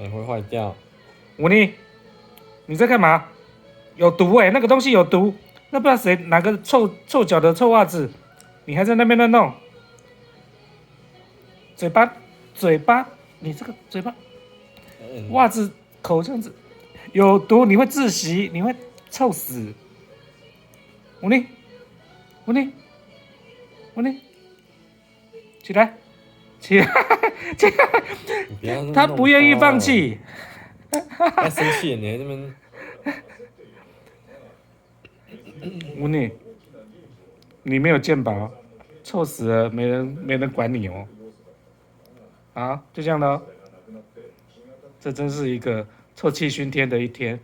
会坏掉。吴妮，你在干嘛？有毒那个东西有毒，那不知道谁哪个臭脚的臭袜子，你还在那边乱弄，嘴巴，你这个嘴巴袜子口这样子有毒，你会窒息，你会臭死。吴妮，吴妮，吴妮，起来，起来，起来！你不要那么他不愿意放弃。太生气了，你还这边。吴妮，你没有健保，臭死了，没人管你哦。啊，就这样了。这真是一个臭气熏天的一天。